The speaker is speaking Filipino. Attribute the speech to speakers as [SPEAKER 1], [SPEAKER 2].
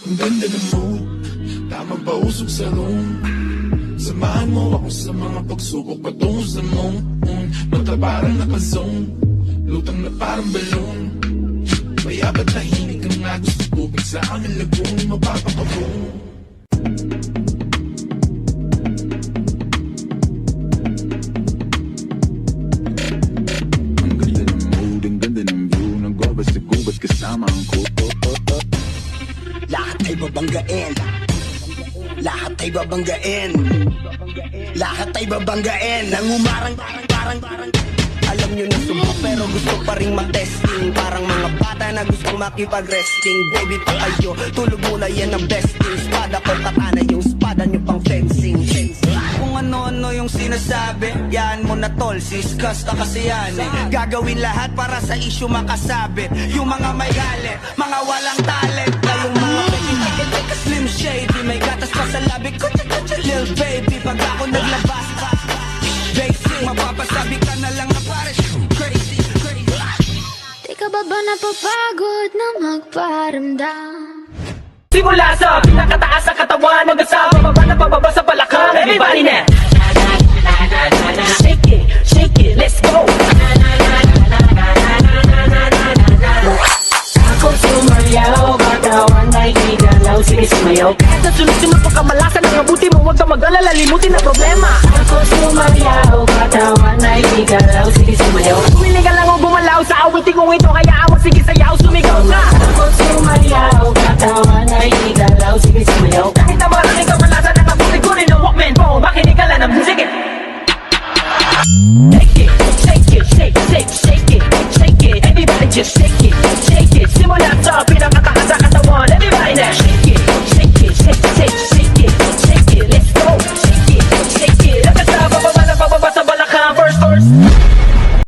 [SPEAKER 1] Ang ganda ng mood, tamang pausok sa room. Samahan mo ako sa mga pagsubok patungo sa moon. Mata parang nakazone, lutang na parang balon. Mayabat na hinig ang nga gusto tubig sa aming lagoon. Mapapakaboom. Ang ganda ng mood, ang ganda ng view. Nagwabas sa gubat kasama ang kuto.
[SPEAKER 2] Lahat ay babanggain. Lahat ay babanggain. Lahat ay babanggain. Nangumarang parang alam nyo na sumo pero gusto pa rin matesting. Parang mga bata na gustong makipag-resting. Baby pa kayo, tulog muna yan ang besting. Espada ko katana yung espada nyo pang fencing. Kung ano-ano yung sinasabi, yan mo na tol, siskas na kasi yan eh. Gagawin lahat para sa issue makasabit. Yung mga may galit, mga walang talent. Na yung mga peki slim shady. May gatas pa sa labi ko, lil baby. Pag ako naglabas, basic, mapapasabi ka na lang na pare crazy.
[SPEAKER 3] Di ka ba napapagod na magparamdam?
[SPEAKER 4] Simula sa pinakataas sa katawan hanggang sa bababa na pababa sa balakang. Everybody na! Shake it, let's go! Ako sumayaw, katawan ay igalaw, sige sumayaw. Sa sunod-sunod pagkamalasan ng mabuti mo, huwag ka mag-alala, limutin ang problema. Ako sumayaw, katawan ay igalaw, sige sumayaw. Humiling ka lang o bumalaw sa awitin kong ito, kaya awag sige sayaw.